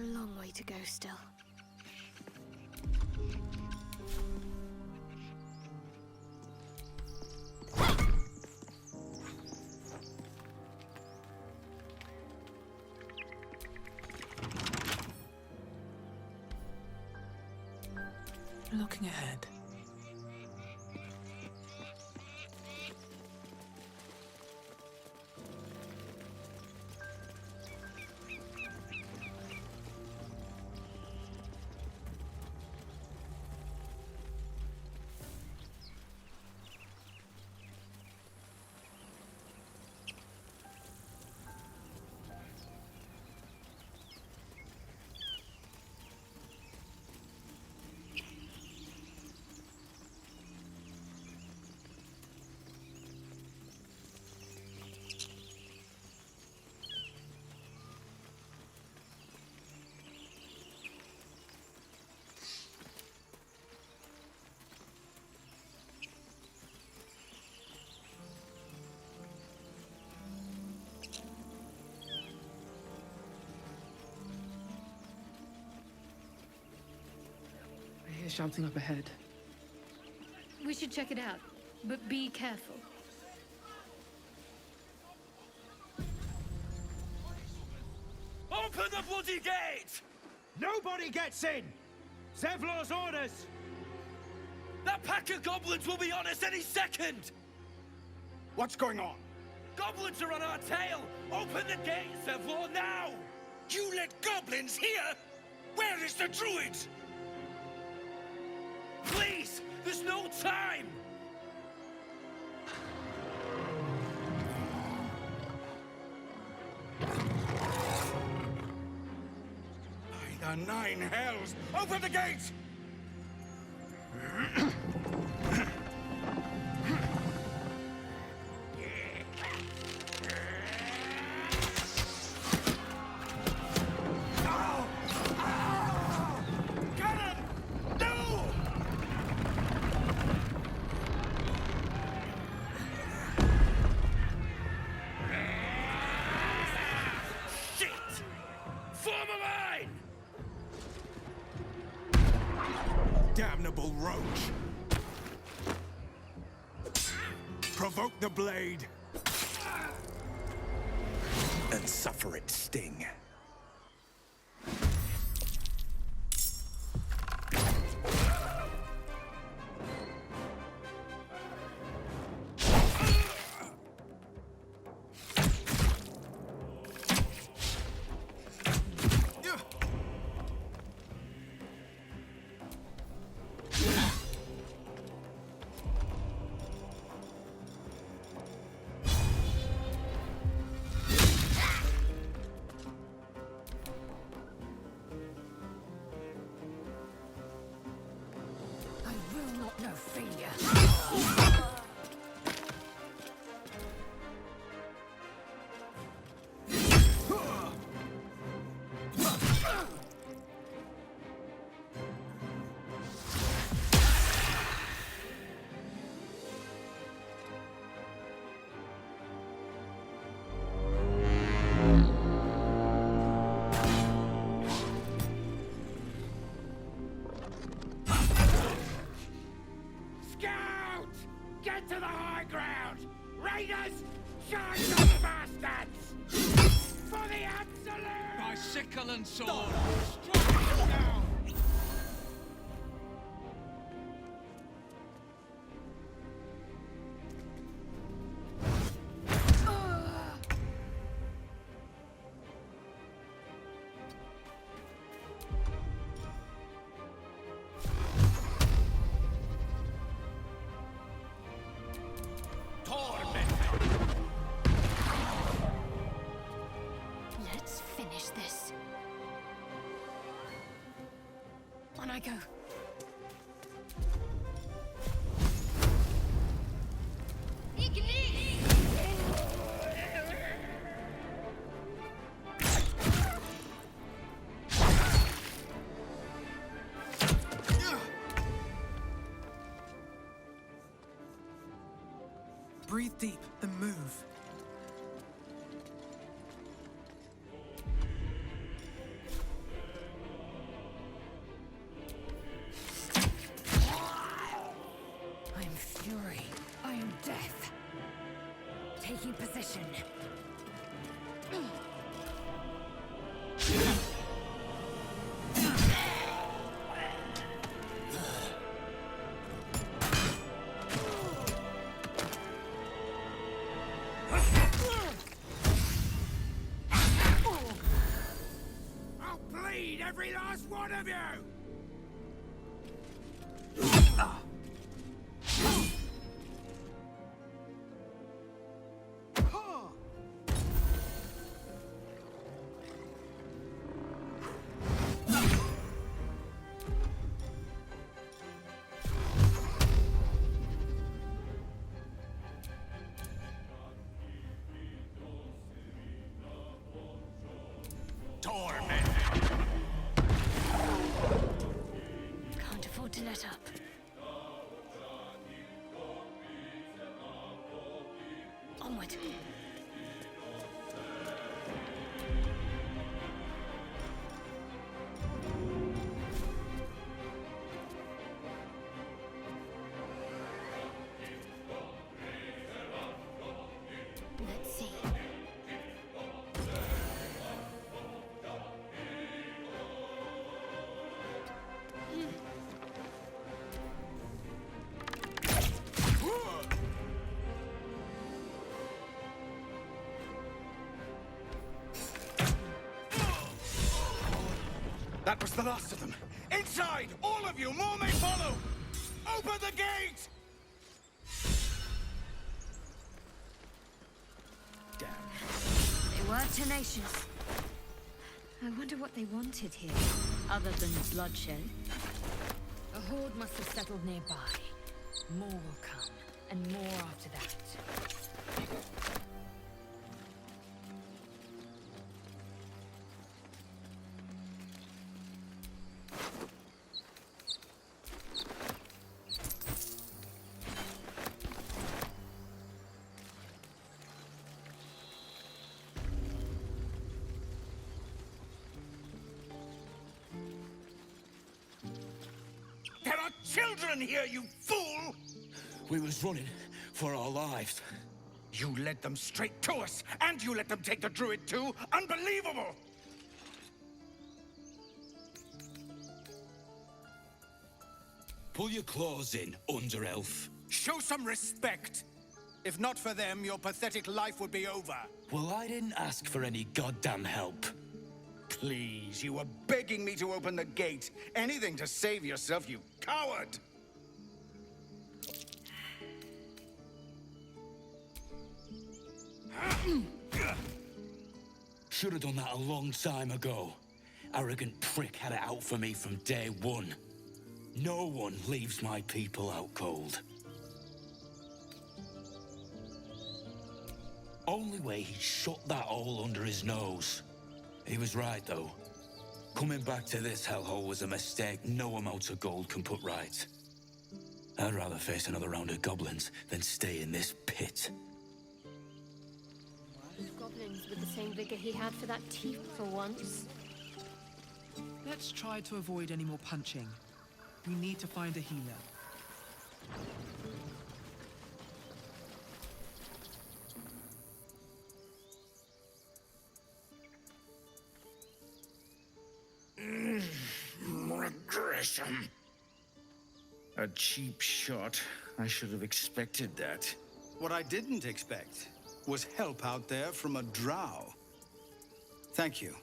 long way to go still. Looking ahead. I hear shouting up ahead. We should check it out, but be careful. Open the bloody gate! Nobody gets in! Zevlor's orders! That pack of goblins will be on us any second! What's going on? Goblins are on our tail! Open the gate, Zevlor, now! You let goblins here? Where is the druid? Please! There's no time! By the nine hells! Open the gate! Damnable roach! Provoke the blade! And suffer its sting. No failure. Get to the high ground! Raiders! Charge those bastards! For the absolute! My sickle and sword! Strike them down! Let's finish this. On I go. Breathe deep, then move. last one of you! Torment! Can't afford to let up. Onward. Let's see. That was the last of them. Inside! All of you! More may follow! Open the gate! Damn. They were tenacious. I wonder what they wanted here. Other than bloodshed. A horde must have settled nearby. More will come, and more after that. There are children here, you fool! We was running for our lives. You led them straight to us, and you let them take the druid too? Unbelievable! Pull your claws in, under-elf. Show some respect! If not for them, your pathetic life would be over. Well, I didn't ask for any goddamn help. Please, you were begging me to open the gate. Anything to save yourself, you coward! Should have done that a long time ago. Arrogant prick had it out for me from day one. No one leaves my people out cold. Only way he shut that hole under his nose. He was right, though. Coming back to this hellhole was a mistake no amount of gold can put right. I'd rather face another round of goblins than stay in this pit. Goblins with the same vigor he had for that teeth for once. Let's try to avoid any more punching. We need to find a healer. Gresham. A cheap shot. I should have expected that. What I didn't expect was help out there from a Drow. Thank you.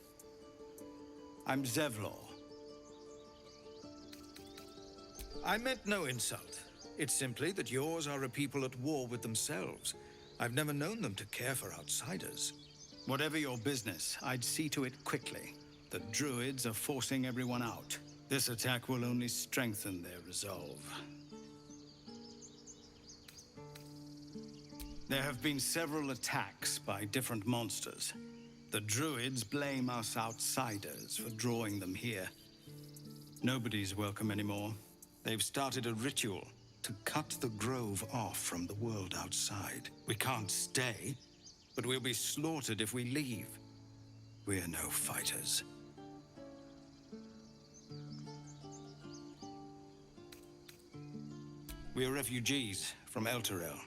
I'm Zevlor. I meant no insult. It's simply that yours are a people at war with themselves. I've never known them to care for outsiders. Whatever your business, I'd see to it quickly. The Druids are forcing everyone out. This attack will only strengthen their resolve. There have been several attacks by different monsters. The Druids blame us outsiders for drawing them here. Nobody's welcome anymore. They've started a ritual to cut the grove off from the world outside. We can't stay, but we'll be slaughtered if we leave. We're no fighters. We're refugees from Elturel.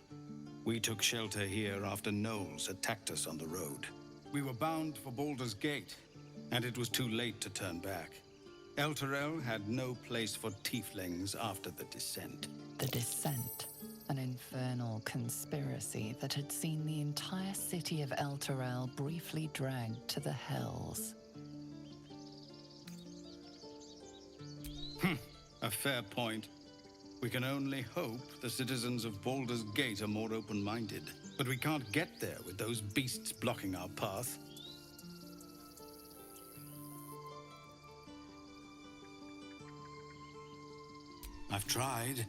We took shelter here after gnolls attacked us on the road. We were bound for Baldur's Gate, and it was too late to turn back. Elturel had no place for tieflings after the Descent. The Descent, an infernal conspiracy that had seen the entire city of Elturel briefly dragged to the Hells. A fair point. We can only hope the citizens of Baldur's Gate are more open-minded. But we can't get there with those beasts blocking our path. I've tried.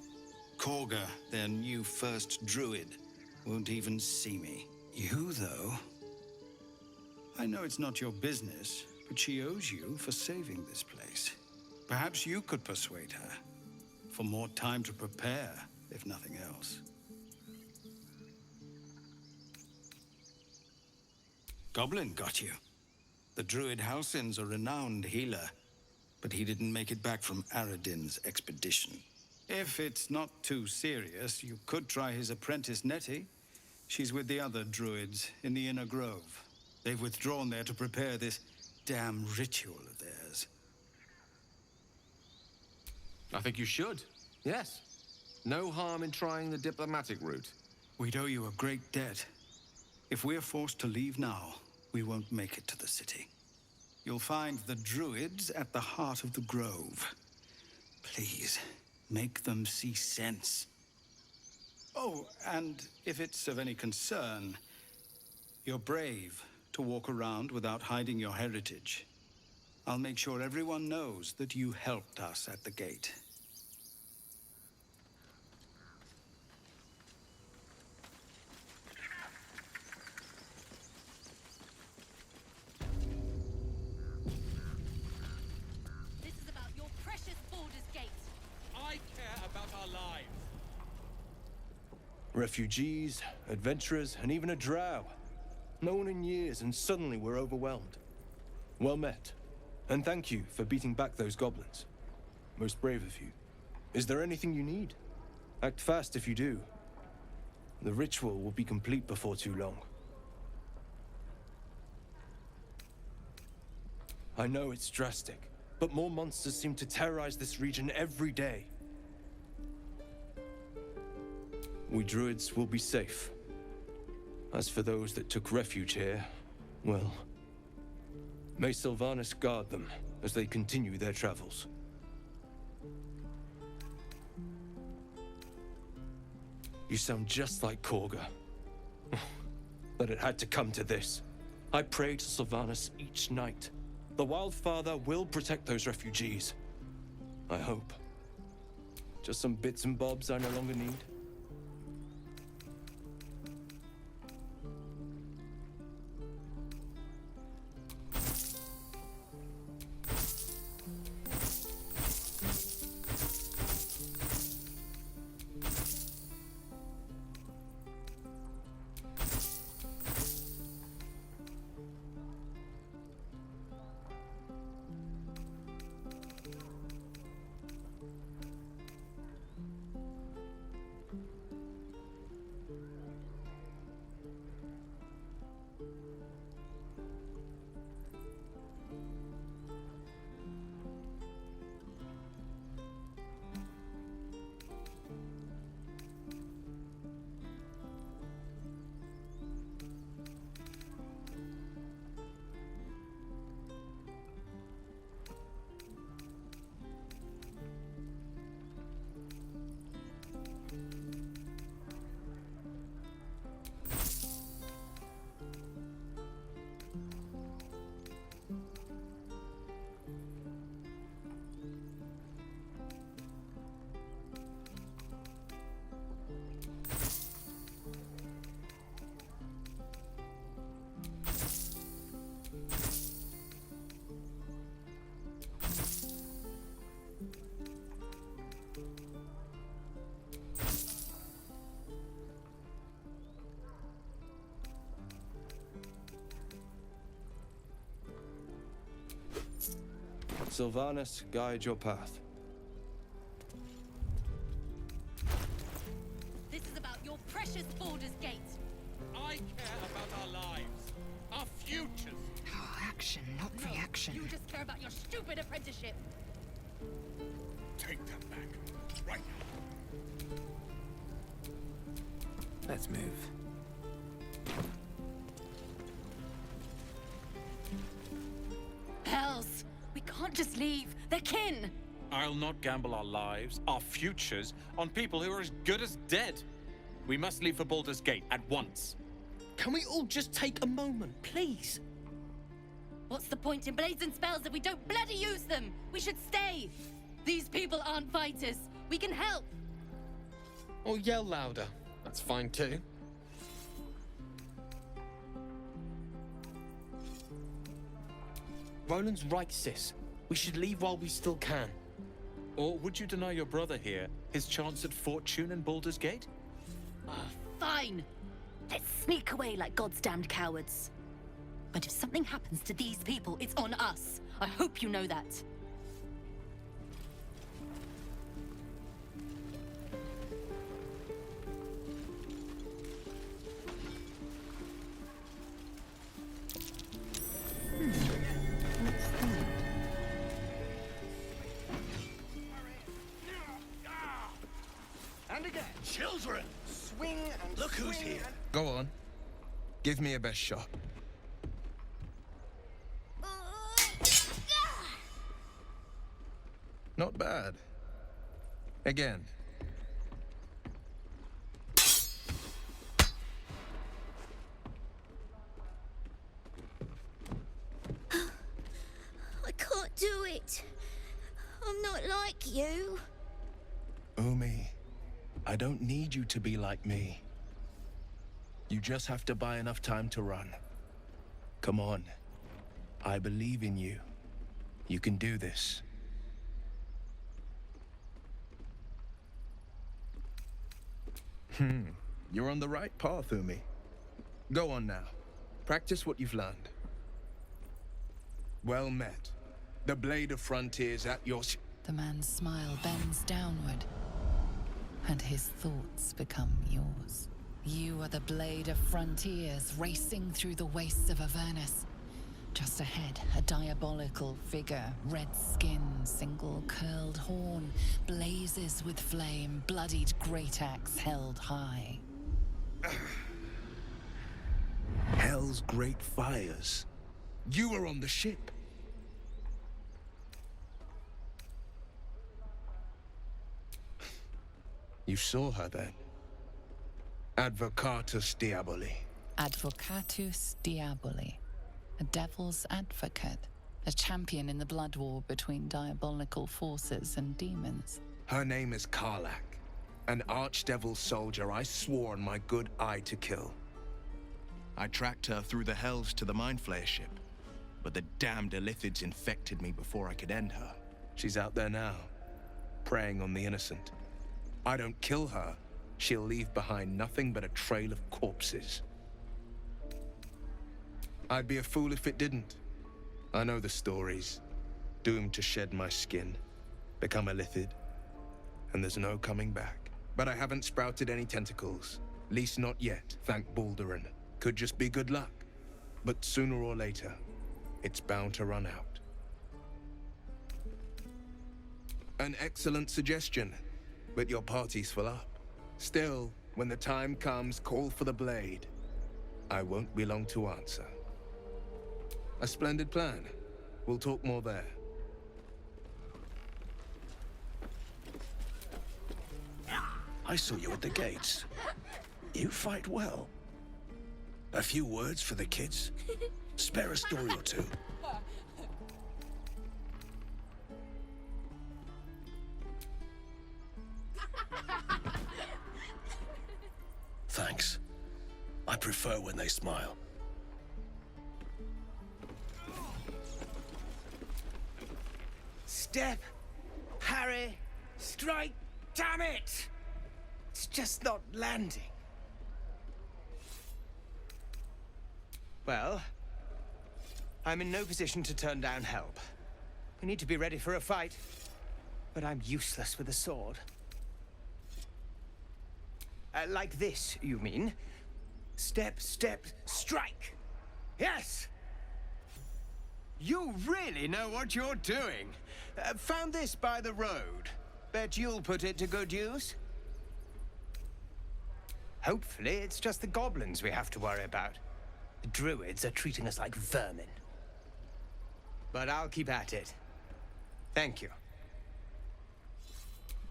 Korga, their new first druid, won't even see me. You, though... I know it's not your business, but she owes you for saving this place. Perhaps you could persuade her. For more time to prepare, if nothing else. Goblin got you. The druid Halsin's a renowned healer, but he didn't make it back from Aradin's expedition. If it's not too serious, you could try his apprentice Nettie. She's with the other druids in the Inner Grove. They've withdrawn there to prepare this damn ritual of theirs. I think you should. Yes. No harm in trying the diplomatic route. We'd owe you a great debt. If we're forced to leave now, we won't make it to the city. You'll find the druids at the heart of the grove. Please, make them see sense. Oh, and if it's of any concern, you're brave to walk around without hiding your heritage. I'll make sure everyone knows that you helped us at the gate. This is about your precious Baldur's Gate. I care about our lives. Refugees, adventurers, and even a drow. No one in years, and suddenly we're overwhelmed. Well met. And thank you for beating back those goblins. Most brave of you. Is there anything you need? Act fast if you do. The ritual will be complete before too long. I know it's drastic, but more monsters seem to terrorize this region every day. We druids will be safe. As for those that took refuge here, well... may Sylvanas guard them as they continue their travels. You sound just like Korga. But it had to come to this. I pray to Sylvanas each night. The Wildfather will protect those refugees. I hope. Just some bits and bobs I no longer need. Sylvanas, guide your path. This is about your precious Baldur's Gate. I care about our lives, our futures. Oh, action, not reaction. You just care about your stupid apprenticeship. Take that back, right now. Let's move. Hells! We can't just leave. They're kin! I'll not gamble our lives, our futures, on people who are as good as dead. We must leave for Baldur's Gate at once. Can we all just take a moment, please? What's the point in blades and spells if we don't bloody use them? We should stay. These people aren't fighters. We can help. Or yell louder. That's fine too. Roland's right, sis. We should leave while we still can. Or would you deny your brother here his chance at fortune in Baldur's Gate? Fine. Let's sneak away like God's damned cowards. But if something happens to these people, it's on us. I hope you know that. And again. Children! Swing and Look who's swing here. and- Go on. Give me a best shot. Not bad. Again. I can't do it. I'm not like you. Umi, I don't need you to be like me. You just have to buy enough time to run. Come on. I believe in you. You can do this. You're on the right path, Umi. Go on now. Practice what you've learned. Well met. The Blade of Frontiers at your... The man's smile bends downward, and his thoughts become yours. You are the Blade of Frontiers racing through the wastes of Avernus. Just ahead, a diabolical figure, red skin, single curled horn, blazes with flame, bloodied great axe held high. Hell's great fires. You were on the ship. You saw her then. Advocatus Diaboli. Advocatus Diaboli. A devil's advocate. A champion in the blood war between diabolical forces and demons. Her name is Karlak. An archdevil soldier I swore on my good eye to kill. I tracked her through the hells to the Mind Flayer ship, but the damned Illithids infected me before I could end her. She's out there now, preying on the innocent. I don't kill her, she'll leave behind nothing but a trail of corpses. I'd be a fool if it didn't. I know the stories. Doomed to shed my skin, become a Illithid, and there's no coming back. But I haven't sprouted any tentacles. Least not yet, thank Baldurin. Could just be good luck. But sooner or later, it's bound to run out. An excellent suggestion, but your party's full up. Still, when the time comes, call for the blade. I won't be long to answer. A splendid plan. We'll talk more there. I saw you at the gates. You fight well. A few words for the kids? Spare a story or two. Thanks. I prefer when they smile. Step, Harry, strike, damn it! It's just not landing. Well, I'm in no position to turn down help. We need to be ready for a fight, but I'm useless with a sword. Like this, you mean? Step, step, strike! Yes! You really know what you're doing. Found this by the road. Bet you'll put it to good use. Hopefully, it's just the goblins we have to worry about. The druids are treating us like vermin. But I'll keep at it. Thank you.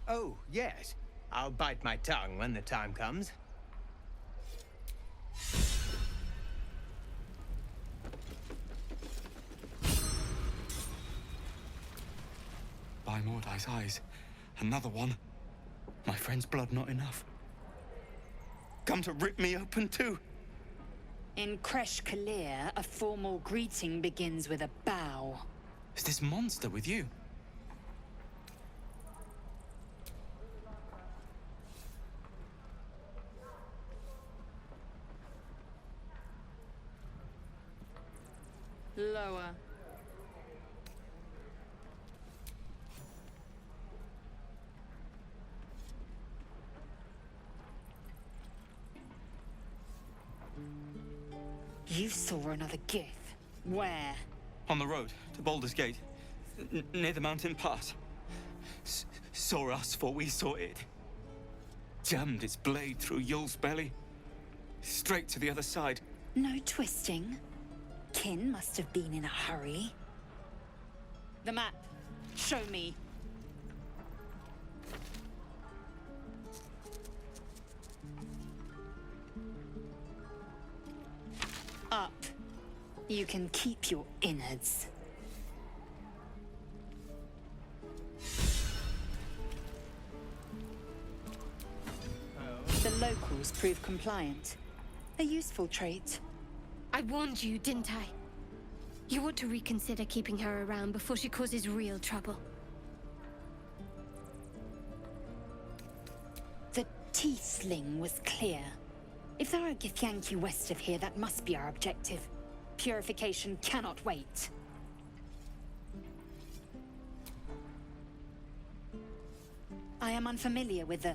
Oh, yes. I'll bite my tongue when the time comes. By Mordai's eyes. Another one. My friend's blood not enough. Come to rip me open too. In Kresh Kalir, a formal greeting begins with a bow. Is this monster with you? Lower. You saw another gith. Where? On the road to Baldur's Gate, near the mountain pass. Saw us for we saw it. Jammed its blade through Yul's belly. Straight to the other side. No twisting. Kin must have been in a hurry. The map. Show me. Up. You can keep your innards. The locals prove compliant. A useful trait. I warned you, didn't I? You ought to reconsider keeping her around before she causes real trouble. The Tiefling was clear. If there are Githyanki west of here, that must be our objective. Purification cannot wait. I am unfamiliar with the...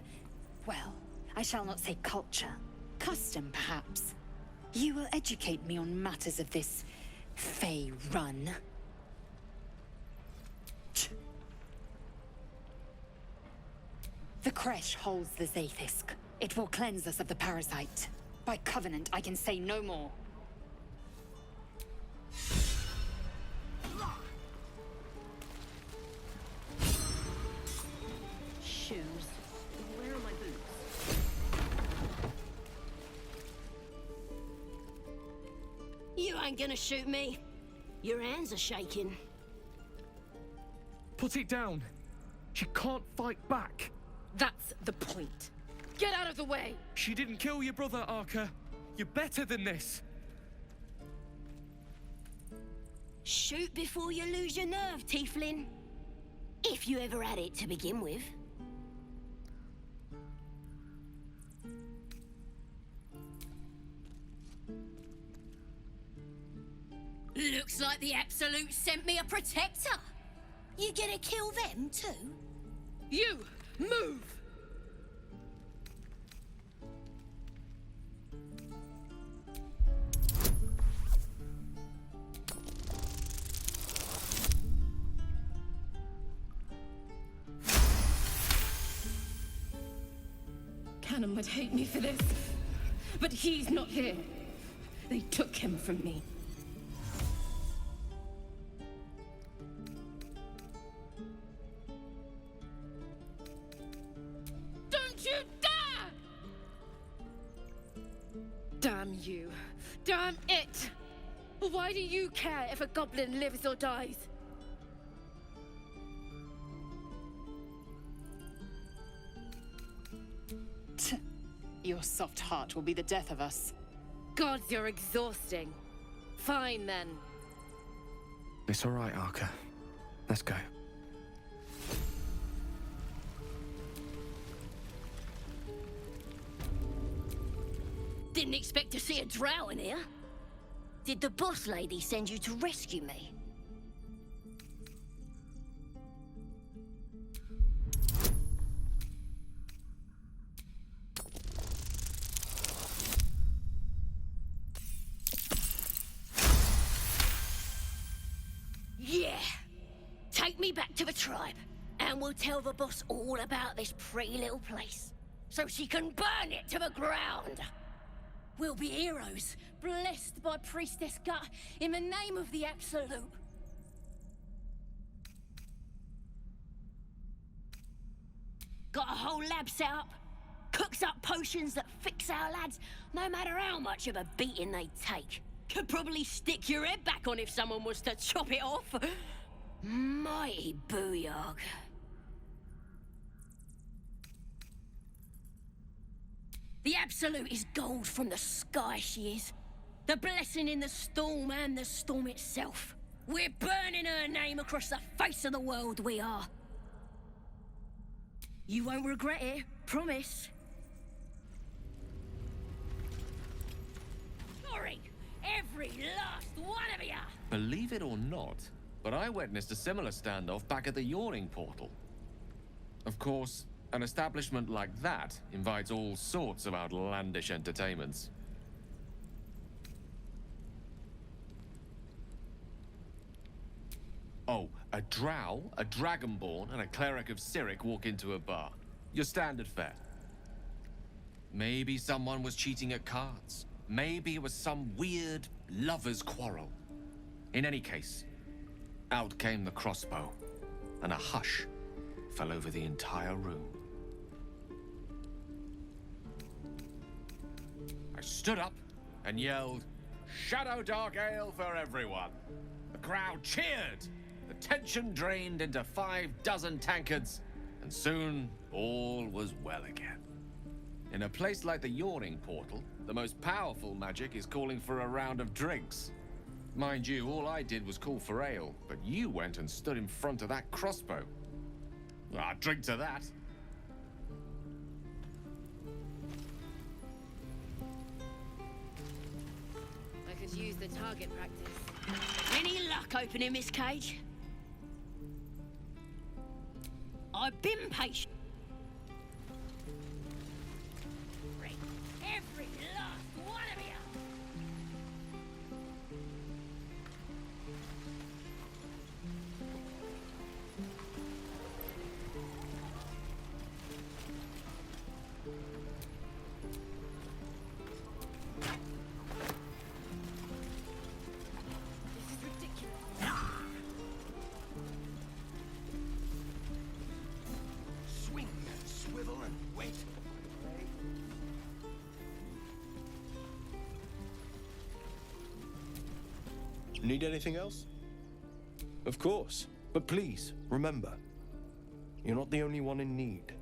well, I shall not say culture. Custom, perhaps. You will educate me on matters of this... Fey run. The Kresh holds the Zaithisk. It will cleanse us of the parasite. By covenant, I can say no more. Shoes. Where are my boots? You ain't gonna shoot me. Your hands are shaking. Put it down. She can't fight back. That's the point. Get out of the way! She didn't kill your brother, Arka. You're better than this. Shoot before you lose your nerve, Tiefling. If you ever had it to begin with. Looks like the Absolute sent me a protector. You gonna kill them too? You! Move! Cannon would hate me for this, but he's not here. They took him from me. Don't you dare! Damn you. Damn it! Why do you care if a goblin lives or dies? Your soft heart will be the death of us. Gods, you're exhausting. Fine, then. It's all right, Arka. Let's go. Didn't expect to see a drow in here. Did the boss lady send you to rescue me? Yeah. Take me back to the tribe, and we'll tell the boss all about this pretty little place, so she can burn it to the ground. We'll be heroes, blessed by Priestess Gut, in the name of the Absolute. Got a whole lab set up. Cooks up potions that fix our lads, no matter how much of a beating they take. Could probably stick your head back on if someone was to chop it off. Mighty booyog. The Absolute is gold from the sky, she is. The blessing in the storm and the storm itself. We're burning her name across the face of the world, we are. You won't regret it, promise. Sorry, every last one of ya! Believe it or not, but I witnessed a similar standoff back at the Yawning Portal. Of course, an establishment like that invites all sorts of outlandish entertainments. Oh, a drow, a dragonborn, and a cleric of Cyric walk into a bar. Your standard fare. Maybe someone was cheating at cards. Maybe it was some weird lover's quarrel. In any case, out came the crossbow, and a hush fell over the entire room. I stood up and yelled, "Shadow Dark Ale for everyone!" The crowd cheered. The tension drained into 6 tankards, and soon all was well again. In a place like the Yawning Portal, the most powerful magic is calling for a round of drinks. Mind you, all I did was call for ale, but you went and stood in front of that crossbow. I'd drink to that. I could use the target practice. Any luck opening this cage? I've been patient. Every last one of you! This is ridiculous. Swing and swivel and wait. Need anything else? Of course. But please, remember, you're not the only one in need.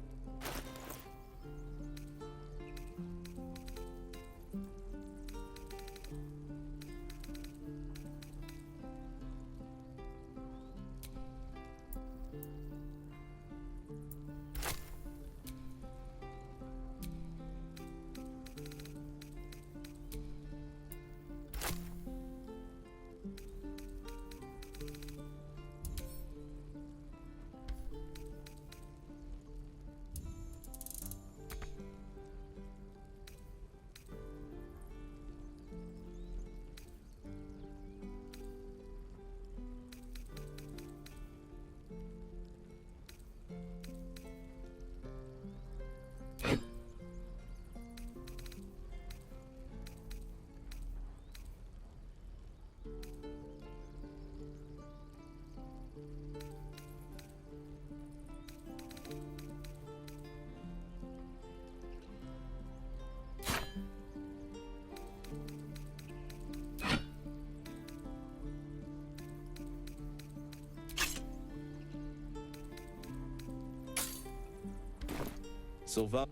Sylvan.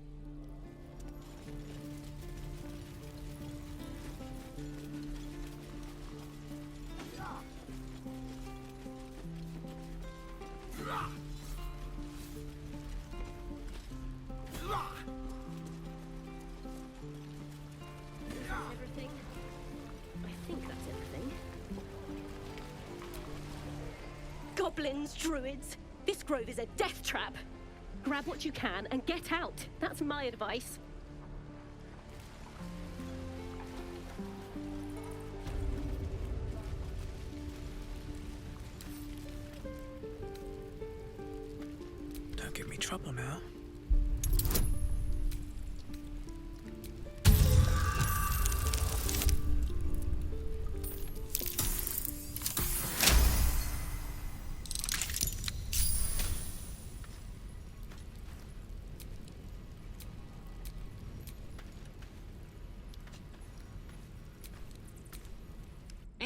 Everything? I think that's everything. Goblins, druids. This grove is a death trap. Grab what you can and get out. That's my advice. Don't give me trouble now.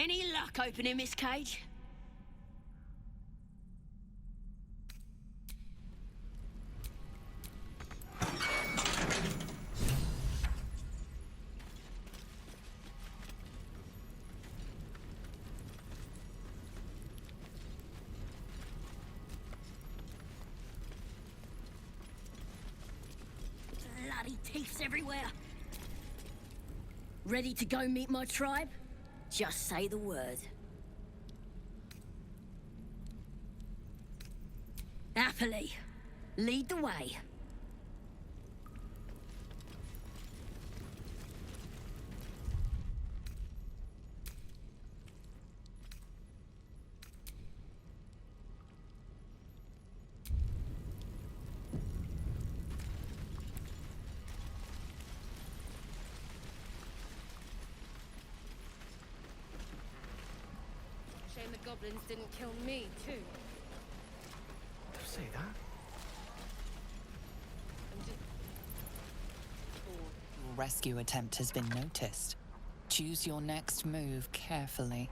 Any luck opening this cage? Bloody teeths everywhere. Ready to go meet my tribe? Just say the word. Happily. Lead the way. Shame the goblins didn't kill me, too. Don't say that. Your rescue attempt has been noticed. Choose your next move carefully.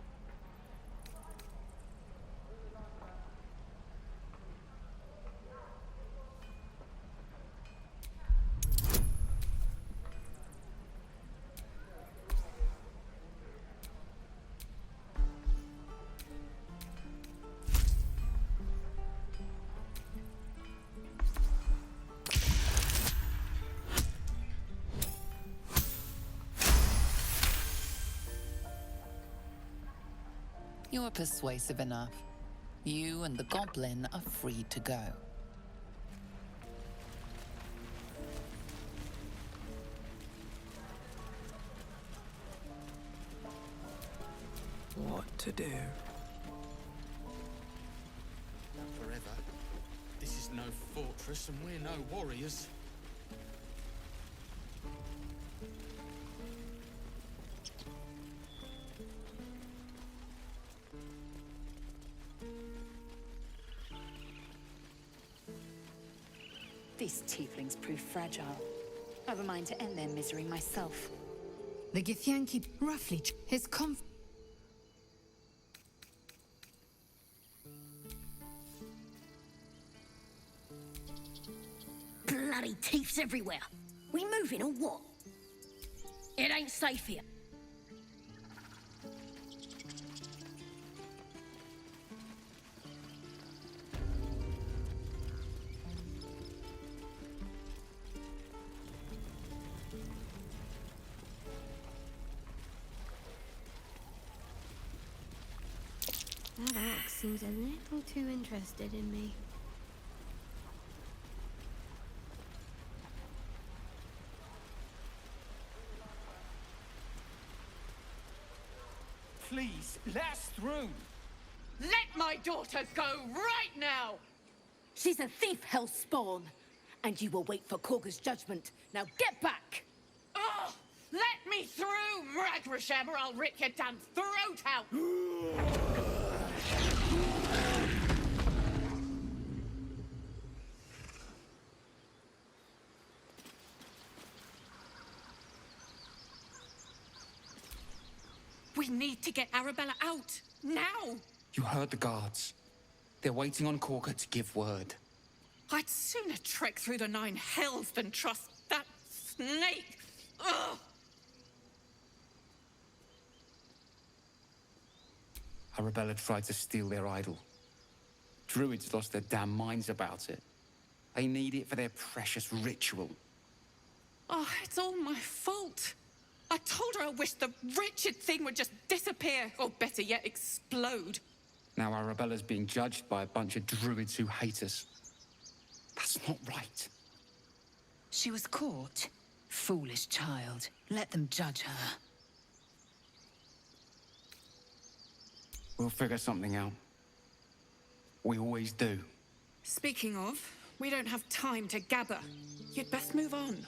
You're persuasive enough. You and the goblin are free to go. What to do? Forever. This is no fortress and we're no warriors. These tieflings prove fragile. I've a mind to end their misery myself. The Githyanki roughly his Bloody teeths everywhere. We moving or what? It ain't safe here. That orc seems a little too interested in me. Please, let us through. Let my daughter go right now! She's a thief, hellspawn. And you will wait for Korga's judgment. Now get back! Oh! Let me through, Ragrasham, or I'll rip your damn throat out! We need to get Arabella out, now! You heard the guards. They're waiting on Korga to give word. I'd sooner trek through the 9 hells than trust that snake! Ugh! Arabella tried to steal their idol. Druids lost their damn minds about it. They need it for their precious ritual. Oh, it's all my fault. I told her I wished the wretched thing would just disappear, or better yet, explode. Now Arabella's being judged by a bunch of druids who hate us. That's not right. She was caught. Foolish child. Let them judge her. We'll figure something out. We always do. Speaking of, we don't have time to gabber. You'd best move on.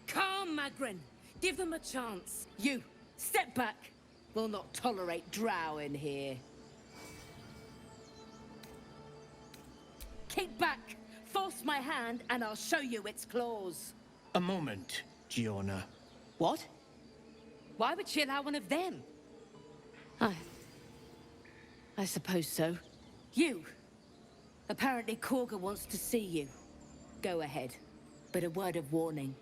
Calm, Magrin. Give them a chance. You, step back. We'll not tolerate Drow in here. Keep back. Force my hand, and I'll show you its claws. A moment, Giorna. What? Why would she allow one of them? I suppose so. You! Apparently Korga wants to see you. Go ahead. But a word of warning.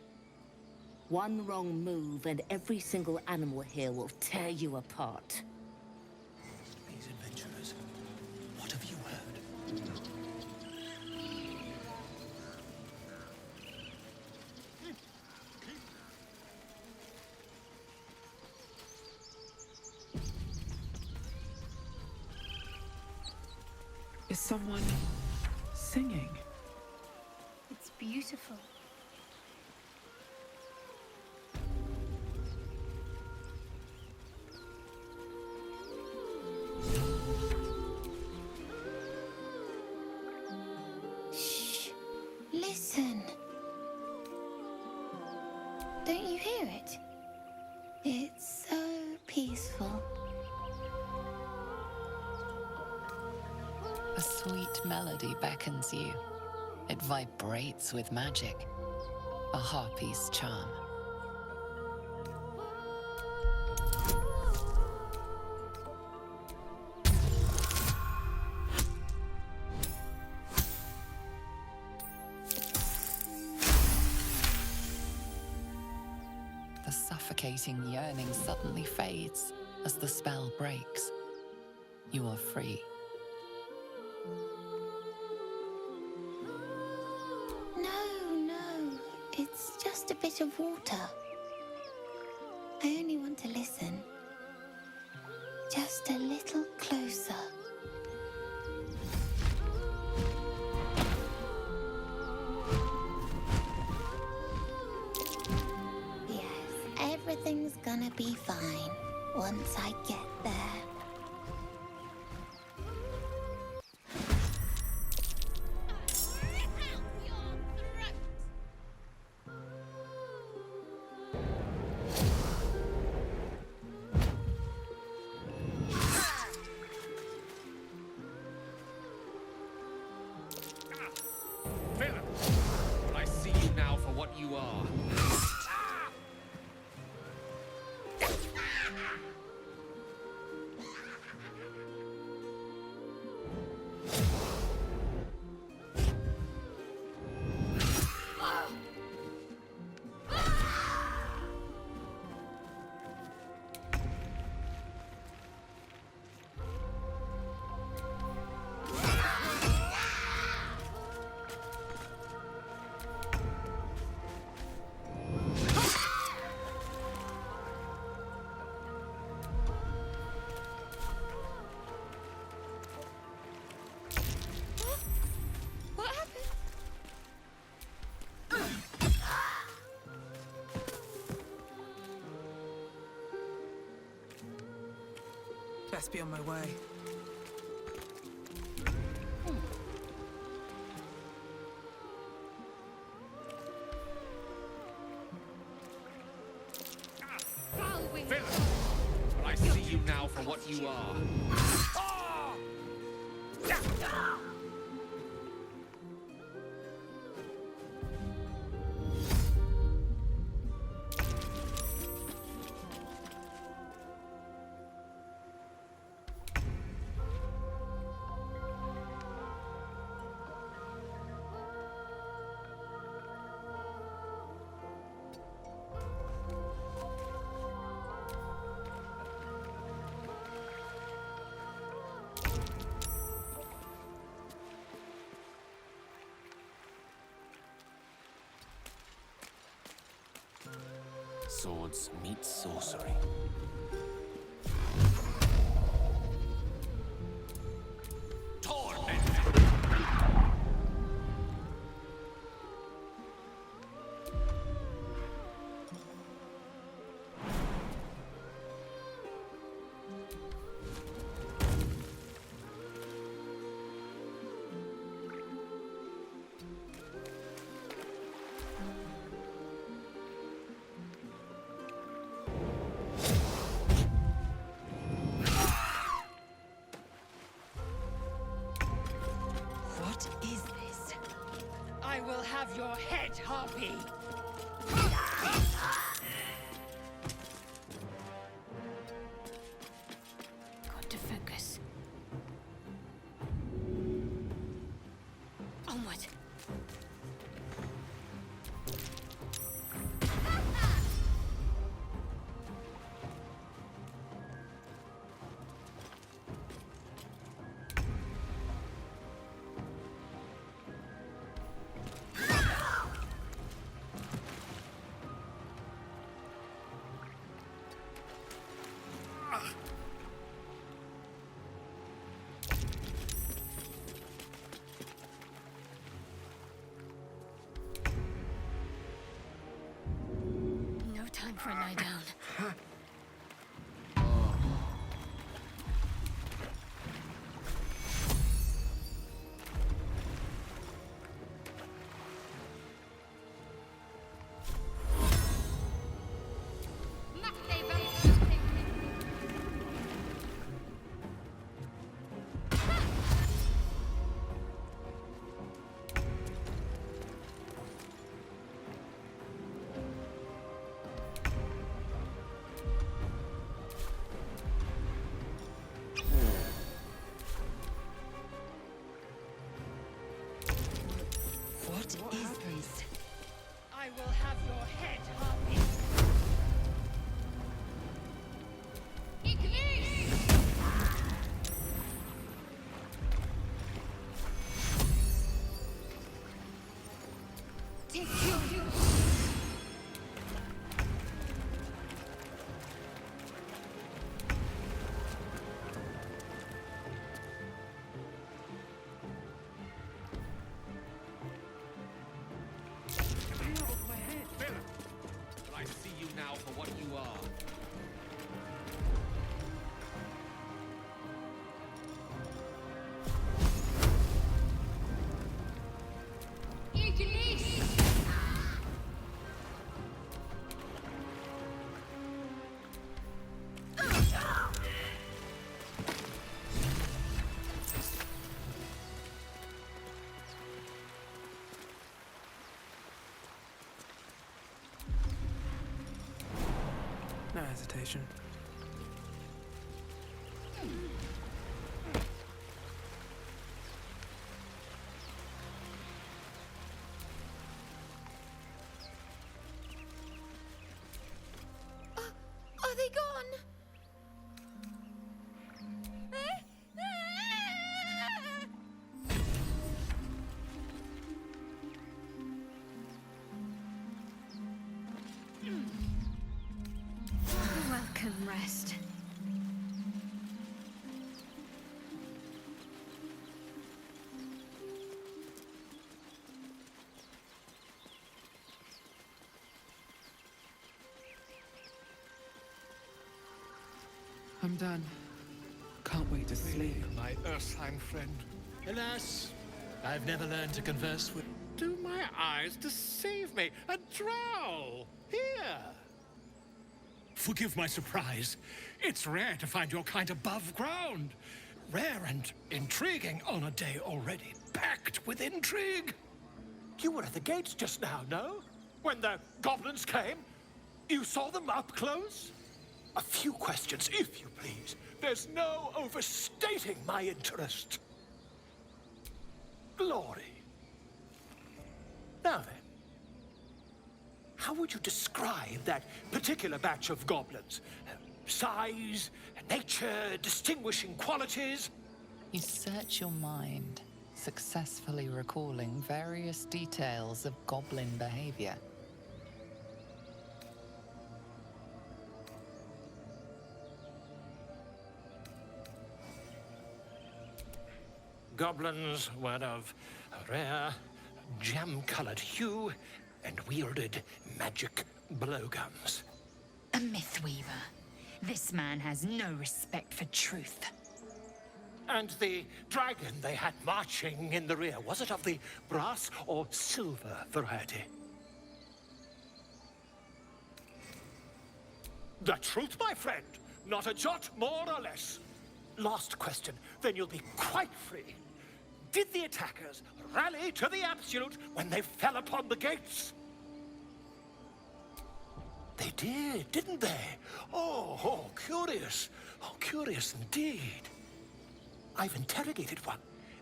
One wrong move and every single animal here will tear you apart. These adventurers, what have you heard? Is someone singing? It's beautiful. Shh. Listen. Don't you hear it? It's so peaceful. A sweet melody beckons you. It vibrates with magic. A harpy's charm. The suffocating yearning suddenly fades as the spell breaks. You are free. No. It's just a bit of water. I only want to listen. Just a little closer. Yes, everything's gonna be fine once I get there. Philip, I see you now for what you are. What happened? Best be on my way. Philip, I see you now for what you are. Swords meet sorcery. will have your head, Harpy! Got to focus. Onward. No time for a lie down. What is this? I will have your head, Harpy! Take you. But I see you now for what you are. No hesitation. Are they gone? Welcome, rest. I'm done. Can't wait to sleep. My Earthheim friend. Alas, I've never learned to converse with... Do my eyes deceive me? A drow! Here! Forgive my surprise. It's rare to find your kind above ground. Rare and intriguing on a day already packed with intrigue. You were at the gates just now, no? When the goblins came? You saw them up close? A few questions, if you please. There's no overstating my interest. Glory. Now then, how would you describe that particular batch of goblins? Size, nature, distinguishing qualities? You search your mind, successfully recalling various details of goblin behavior. Goblins were of a rare, jam-colored hue and wielded magic blowguns. A mythweaver. This man has no respect for truth. And the dragon they had marching in the rear, was it of the brass or silver variety? The truth, my friend. Not a jot more or less. Last question, then you'll be quite free. did the attackers rally to the Absolute when they fell upon the gates? They did, didn't they? Oh, curious. Oh, curious indeed. I've interrogated one,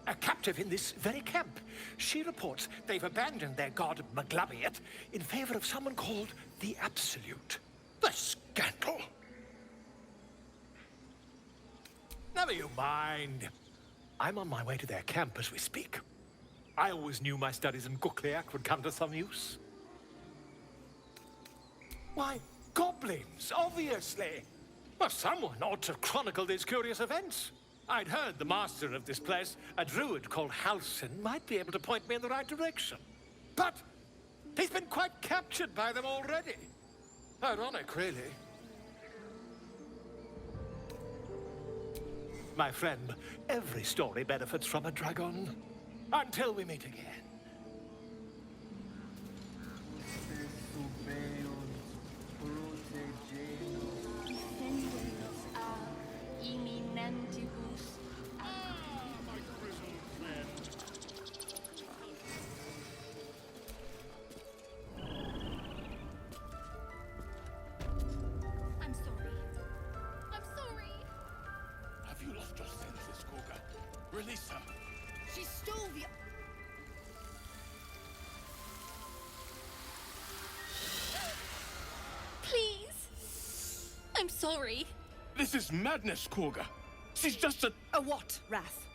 a captive in this very camp. She reports they've abandoned their god Maglabiet in favor of someone called the Absolute. The scandal! Never you mind. I'm on my way to their camp as we speak. I always knew my studies in Gukliak would come to some use. Why, goblins, obviously. Well, someone ought to chronicle these curious events. I'd heard the master of this place, a druid called Halsin, might be able to point me in the right direction. But he's been quite captured by them already. Ironic, really. My friend, every story benefits from a dragon. Until we meet again. I'm sorry. I'm sorry. Have you lost your senses, Koga? Release her. She stole the... Please. I'm sorry. This is madness, Koga. She's just a... A what, Wrath?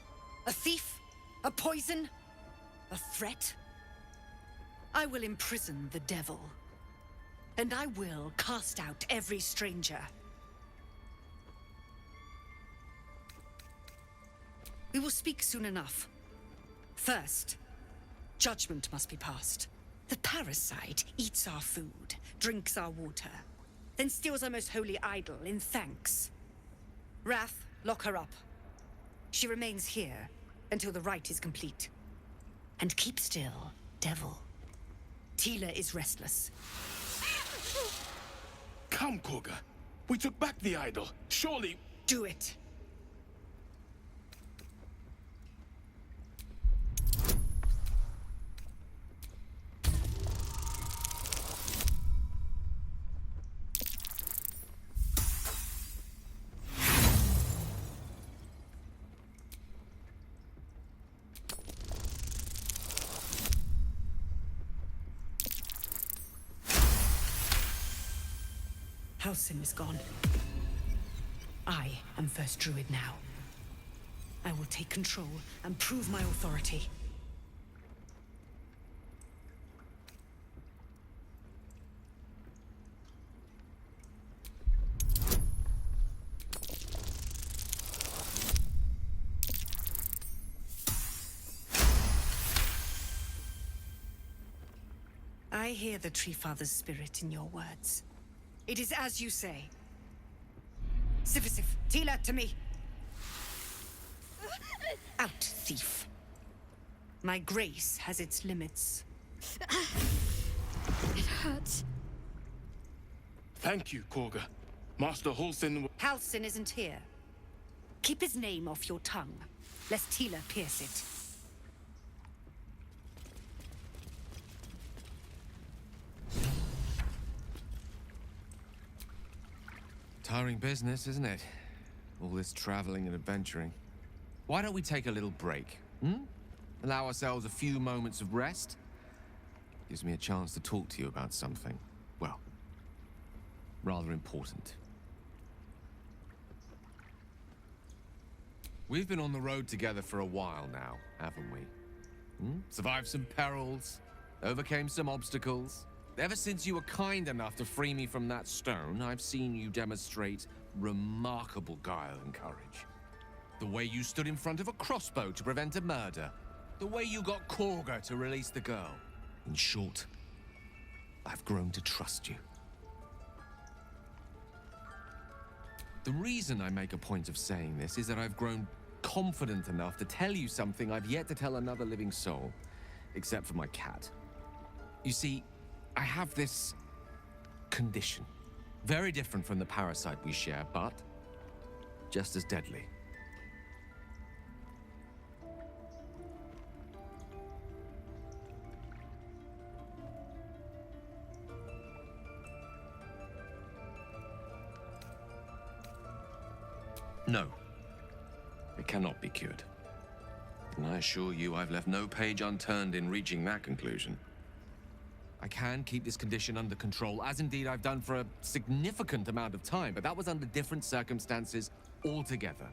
A thief? A poison? A threat? I will imprison the devil. And I will cast out every stranger. We will speak soon enough. First, judgment must be passed. The parasite eats our food, drinks our water, then steals our most holy idol in thanks. Wrath, lock her up. She remains here until the rite is complete. And keep still, devil. Tila is restless. Come, Koga. We took back the idol. Surely... Do it. Halsin is gone. I am first druid now. I will take control and prove my authority. I hear the Tree Father's spirit in your words. It is as you say. Sifisif, Tila, to me! Out, thief. My grace has its limits. It hurts. Thank you, Koga. Master Halsin... Halsin isn't here. Keep his name off your tongue, lest Tila pierce it. Tiring business, isn't it? All this traveling and adventuring. Why don't we take a little break, hmm? Allow ourselves a few moments of rest? Gives me a chance to talk to you about something, well, rather important. We've been on the road together for a while now, haven't we? Survived some perils, overcame some obstacles. Ever since you were kind enough to free me from that stone, I've seen you demonstrate remarkable guile and courage. The way you stood in front of a crossbow to prevent a murder. The way you got Korga to release the girl. In short, I've grown to trust you. The reason I make a point of saying this is that I've grown confident enough to tell you something I've yet to tell another living soul, except for my cat. You see, I have this condition. Very different from the parasite we share, but just as deadly. No. It cannot be cured. And I assure you, I've left no page unturned in reaching that conclusion. I can keep this condition under control, as indeed I've done for a significant amount of time, but that was under different circumstances altogether.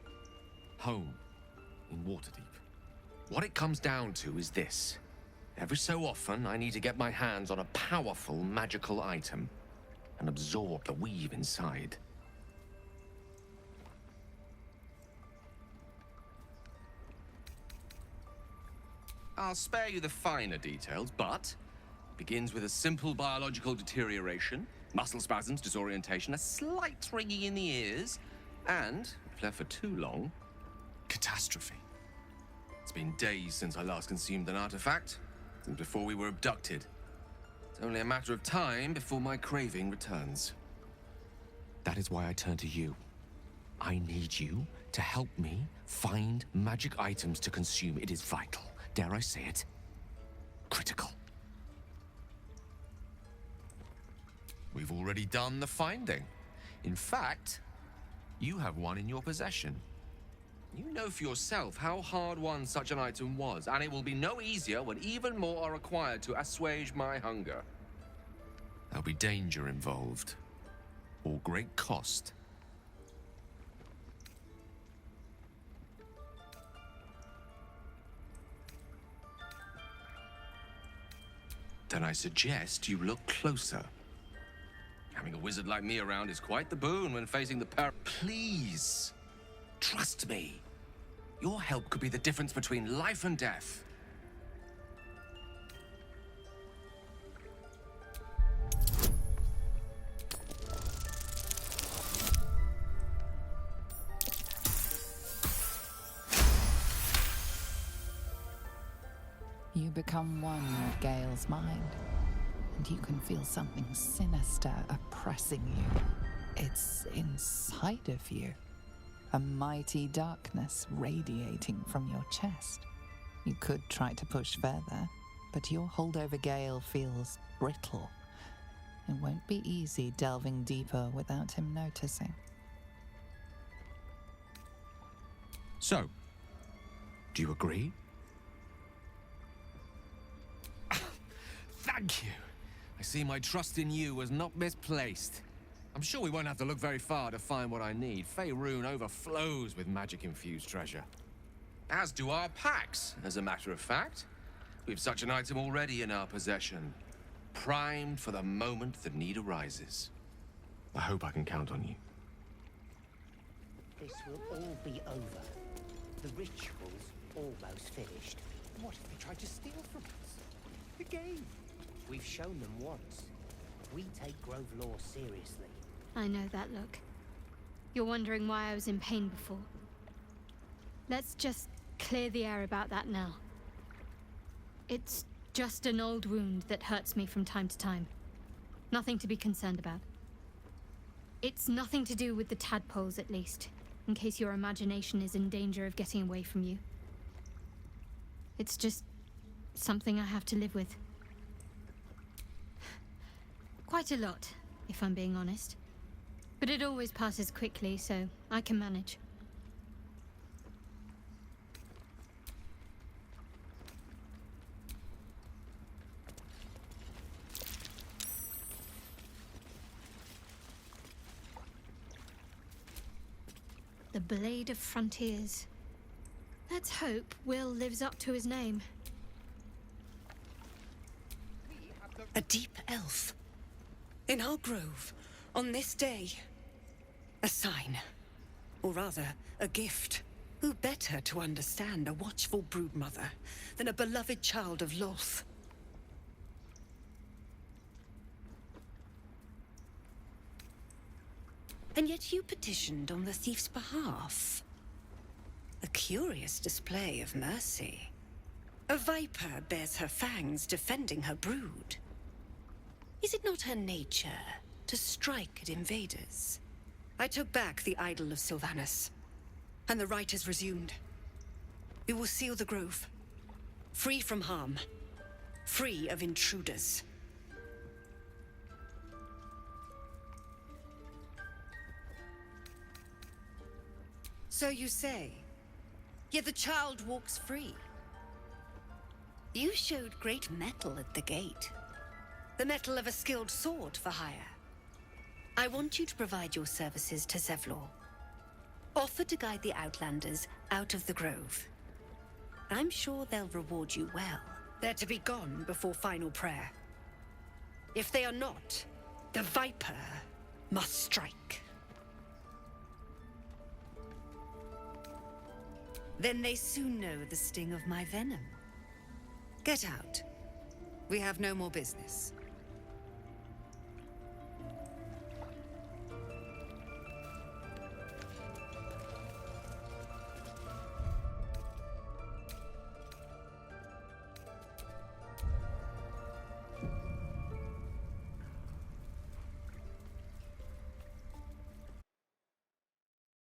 Home, in Waterdeep. What it comes down to is this. Every so often, I need to get my hands on a powerful magical item and absorb the weave inside. I'll spare you the finer details, but it begins with a simple biological deterioration, muscle spasms, disorientation, a slight ringing in the ears, and, if left for too long, catastrophe. It's been days since I last consumed an artifact, since before we were abducted. It's only a matter of time before my craving returns. That is why I turn to you. I need you to help me find magic items to consume. It is vital. Dare I say it? Critical. We've already done the finding. In fact, you have one in your possession. You know for yourself how hard-won such an item was, and it will be no easier when even more are required to assuage my hunger. There'll be danger involved, or great cost. Then I suggest you look closer. Having a wizard like me around is quite the boon when facing the Please, trust me. Your help could be the difference between life and death. You become one with Gale's mind, and you can feel something sinister oppressing you. It's inside of you. A mighty darkness radiating from your chest. You could try to push further, but your hold over Gale feels brittle. It won't be easy delving deeper without him noticing. So, do you agree? Thank you. I see my trust in you was not misplaced. I'm sure we won't have to look very far to find what I need. Faerun overflows with magic-infused treasure. As do our packs, as a matter of fact. We've such an item already in our possession. Primed for the moment the need arises. I hope I can count on you. This will all be over. The ritual's almost finished. What if they tried to steal from us? The game. We've shown them once. We take Grove law seriously. I know that look. You're wondering why I was in pain before. Let's just clear the air about that now. It's just an old wound that hurts me from time to time. Nothing to be concerned about. It's nothing to do with the tadpoles, at least, in case your imagination is in danger of getting away from you. It's just something I have to live with. Quite a lot, if I'm being honest. But it always passes quickly, so I can manage. The Blade of Frontiers. Let's hope Will lives up to his name. A deep elf. In our grove, on this day. A sign. Or rather, a gift. Who better to understand a watchful broodmother than a beloved child of Loth? And yet you petitioned on the thief's behalf. A curious display of mercy. A viper bears her fangs defending her brood. Is it not her nature to strike at invaders? I took back the idol of Sylvanas, and the rite is resumed. We will seal the grove, free from harm, free of intruders. So you say. Yet the child walks free. You showed great mettle at the gate. The mettle of a skilled sword for hire. I want you to provide your services to Zevlor. Offer to guide the Outlanders out of the grove. I'm sure they'll reward you well. They're to be gone before final prayer. If they are not, the Viper must strike. Then they soon know the sting of my venom. Get out. We have no more business.